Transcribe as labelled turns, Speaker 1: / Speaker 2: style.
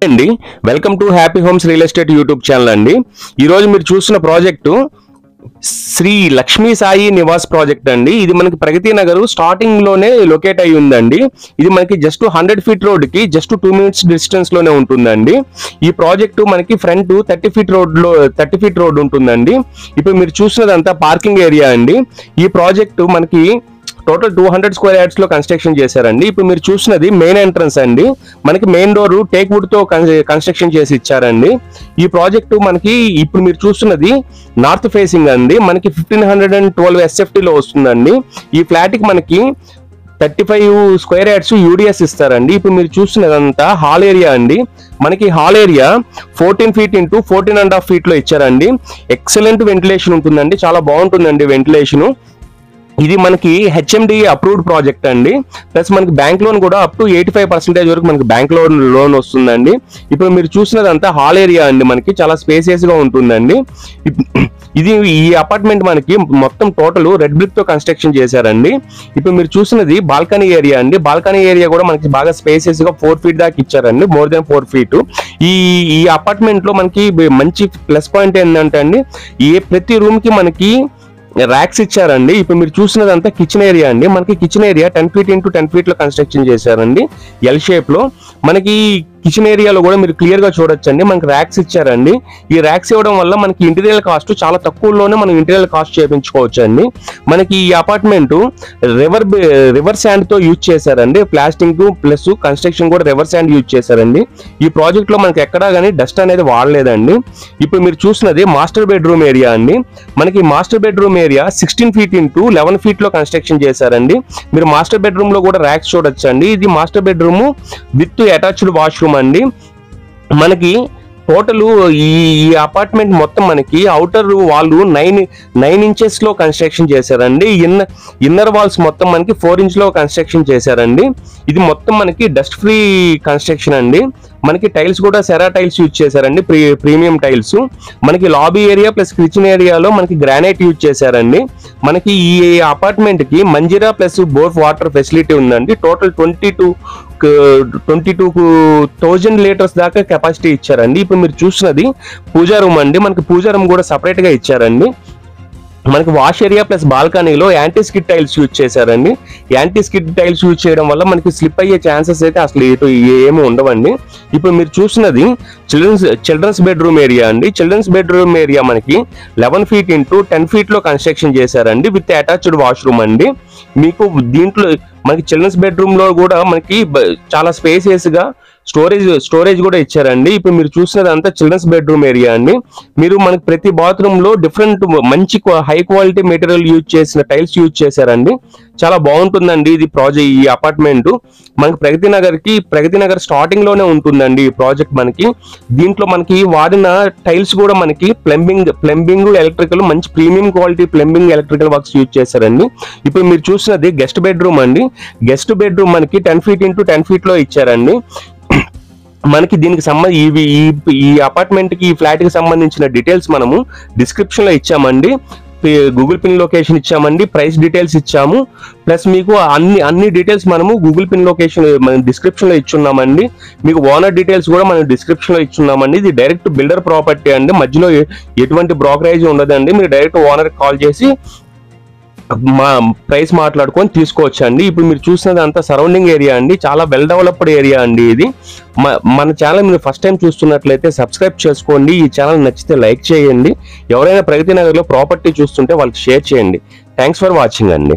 Speaker 1: అండి welcome to happy homes real estate YouTube channel అండి. ఈరోజు మీరు చూస్తున్న ప్రాజెక్టు శ్రీ లక్ష్మీ సాయి నివాస్ ప్రాజెక్ట్ అండి. ఇది మనకి ప్రగతి నగర్ స్టార్టింగ్ లోనే లొకేట్ అయి ఉందండి. ఇది మనకి జస్ట్ 100 ఫీట్ రోడ్ కి జస్ట్ 2 minutes డిస్టెన్స్ లోనే ఉంటుందండి. ఈ ప్రాజెక్టు మనకి ఫ్రంట్ 30 ఫీట్ రోడ్ ఉంటుందండి. ఇప్పుడు మీరు చూసినదంతా పార్కింగ్ ఏరియా అండి. ఈ ప్రాజెక్టు మనకి టోటల్ 200 స్క్వేర్ యార్డ్స్ లో కన్స్ట్రక్షన్ చేశారండి. ఇప్పుడు మీరు చూసినది మెయిన్ ఎంట్రన్స్ అండి. మనకి మెయిన్ డోర్ టేక్ వుడ్ తో కన్స్ట్రక్షన్ చేసి ఇచ్చారండి. ఈ ప్రాజెక్టు మనకి ఇప్పుడు మీరు చూస్తున్నది నార్త్ ఫేసింగ్ అండి. మనకి 1512 SFT లో వస్తుందండి. ఈ ఫ్లాట్ కి మనకి 35 స్క్వేర్ యార్డ్స్ యూడిఎస్ ఇస్తారండి. ఇప్పుడు మీరు చూస్తున్నదంతా హాల్ ఏరియా అండి. మనకి hall area 14 feet into 14.5 feet లో ఇచ్చారండి. ఎక్సలెంట్ వెంటిలేషన్ ఉంటుందండి. చాలా బాగుంటుందండి వెంటిలేషన్. ఇది మనకి HMD అప్రూవ్డ్ ప్రాజెక్ట్ అండి. ప్లస్ మనకి బ్యాంక్ లోన్ కూడా అప్ టు 85% వరకు మనకి బ్యాంక్ లోన్ వస్తుందండి. ఇప్పుడు మీరు చూసినదంతా హాల్ ఏరియా అండి. మనకి చాలా స్పేసియస్ గా ఉంటుందండి. ఇది ఈ అపార్ట్మెంట్ మనకి మొత్తం టోటల్ రెడ్ బ్రిక్ తో కన్స్ట్రక్షన్ చేశారండి. ఇప్పుడు మీరు చూసినది బాల్కనీ ఏరియా అండి. బాల్కనీ ఏరియా కూడా మనకి బాగా స్పేసియస్ గా 4 ఫీట్ దాకా ఇచ్చారండి. More than 4 feet. ఈ అపార్ట్మెంట్ లో మనకి మంచి ప్లస్ పాయింట్ ఏంటంటే అండి, ప్రతి రూమ్ కి మనకి ర్యాక్స్ ఇచ్చారండి. ఇప్పుడు మీరు చూసినదంతా కిచెన్ ఏరియా అండి. మనకి kitchen area 10 feet into 10 feet లో కన్స్ట్రక్షన్ చేశారండి. ఎల్ షేప్ లో మనకి కిచెన్ ఏరియాలో కూడా మీరు క్లియర్ గా చూడొచ్చండి. మనకి ర్యాక్స్ ఇచ్చారండి. ఈ ర్యాక్స్ ఇవ్వడం వల్ల మనకి ఇంటీరియర్ కాస్ట్ చాలా తక్కువలోనే మనం ఇంటీరియర్ కాస్ట్ చేయించుకోవచ్చు అండి. మనకి ఈ అపార్ట్మెంట్ రివర్ శాండ్ తో యూజ్ చేశారండి. ప్లాస్టింగ్ ప్లస్ కన్స్ట్రక్షన్ కూడా రివర్ శాండ్ యూజ్ చేశారండి. ఈ ప్రాజెక్ట్ లో మనకి ఎక్కడా కానీ డస్ట్ అనేది వాడలేదండి. ఇప్పుడు మీరు చూసినది మాస్టర్ బెడ్రూమ్ ఏరియా అండి. మనకి master bedroom area 16 feet into 11 feet లో కన్స్ట్రక్షన్ చేశారండి. మీరు మాస్టర్ బెడ్రూమ్ లో కూడా ర్యాక్స్ చూడొచ్చండి. ఇది master bedroom with attached washroom అండి. మనకి టోటల్ ఈ అపార్ట్మెంట్ మొత్తం మనకి అవుటర్ వాల్ 9 ఇంచెస్ లో కన్స్ట్రక్షన్ చేశారండి. ఇన్నర్ వాల్స్ మొత్తం మనకి 4 ఇంచ్ లో కన్స్ట్రక్షన్ చేశారండి. ఇది మొత్తం మనకి డస్ట్ ఫ్రీ కన్స్ట్రక్షన్ అండి. మనకి టైల్స్ కూడా సెరా టైల్స్ యూజ్ చేశారండి. Premium tiles. మనకి లాబీ ఏరియా ప్లస్ కిచెన్ ఏరియాలో మనకి గ్రానైట్ యూజ్ చేశారండి. మనకి ఈ అపార్ట్మెంట్ కి Manjeera plus bore water facility ఉందండి. టోటల్ 22,000 లీటర్స్ దాకా కెపాసిటీ ఇచ్చారండి. ఇప్పుడు మీరు చూసినది పూజా రూమ్ అండి. మనకి పూజా రూమ్ కూడా సపరేట్ గా ఇచ్చారండి. మనకి వాష్ ఏరియా ప్లస్ బాల్కనీలో యాంటీ స్కిడ్ టైల్స్ యూజ్ చేశారండి. యాంటీ స్కిడ్ టైల్స్ యూజ్ చేయడం వల్ల మనకి స్లిప్ అయ్యే ఛాన్సెస్ అయితే అసలు ఏమి ఉండవండి. ఇప్పుడు మీరు చూసినది చిల్డ్రన్స్ బెడ్రూమ్ ఏరియా అండి. చిల్డ్రన్స్ బెడ్రూమ్ ఏరియా మనకి 11 ఫీట్ ఇంటూ 10 ఫీట్ లో కన్స్ట్రక్షన్ చేశారండి. విత్ అటాచ్డ్ వాష్రూమ్ అండి. మీకు దీంట్లో మనకి చిల్డ్రన్స్ బెడ్రూమ్ లో కూడా మనకి చాలా స్పేసియస్ గా స్టోరేజ్ కూడా ఇచ్చారండి. ఇప్పుడు మీరు చూసినదంతా చిల్డ్రన్స్ బెడ్రూమ్ ఏరియా అండి. మీరు మనకి ప్రతి బాత్రూమ్ లో డిఫరెంట్ మంచి హై క్వాలిటీ మెటీరియల్ యూజ్ చేసిన టైల్స్ యూజ్ చేశారండి. చాలా బాగుంటుందండి ఇది ప్రాజెక్ట్. ఈ అపార్ట్మెంట్ మనకి ప్రగతి నగర్ స్టార్టింగ్ లోనే ఉంటుందండి ఈ ప్రాజెక్ట్ మనకి. దీంట్లో మనకి వాడిన టైల్స్ కూడా మనకి ప్లంబింగ్ ఎలక్ట్రికల్ మంచి premium quality plumbing electrical works use చేశారండి. ఇప్పుడు మీరు చూసినది గెస్ట్ బెడ్రూమ్ అండి. గెస్ట్ బెడ్రూమ్ మనకి 10 ఫీట్ ఇంటూ 10 ఫీట్ లో ఇచ్చారండి. మనకి దీనికి ఈ అపార్ట్మెంట్ కి ఈ ఫ్లాట్ కి సంబంధించిన డీటెయిల్స్ మనము డిస్క్రిప్షన్ లో ఇచ్చామండి. గూగుల్ పిన్ లొకేషన్ ఇచ్చామండి. ప్రైస్ డీటెయిల్స్ ఇచ్చాము. ప్లస్ మీకు అన్ని డీటెయిల్స్ మనము గూగుల్ పిన్ లొకేషన్ డిస్క్రిప్షన్ లో ఇచ్చున్నామండి. మీకు ఓనర్ డీటెయిల్స్ కూడా మనం డిస్క్రిప్షన్ లో ఇచ్చున్నామండి. ఇది డైరెక్ట్ బిల్డర్ ప్రాపర్టీ అండి. మధ్యలో ఎటువంటి బ్రోకరేజ్ ఉండదండి. మీరు డైరెక్ట్ ఓనర్ కాల్ చేసి మా ప్రైస్ మాట్లాడుకొని తీసుకోవచ్చు అండి. ఇప్పుడు మీరు చూసినదంతా సరౌండింగ్ ఏరియా అండి. చాలా వెల్ డెవలప్డ్ ఏరియా అండి ఇది. మన ఛానల్ మీరు ఫస్ట్ టైం చూస్తున్నట్లయితే సబ్స్క్రైబ్ చేసుకోండి. ఈ ఛానల్ నచ్చితే లైక్ చేయండి. ఎవరైనా ప్రగతి నగర్ లో ప్రాపర్టీ చూస్తుంటే వాళ్ళకి షేర్ చేయండి. థ్యాంక్స్ ఫర్ వాచింగ్ అండి.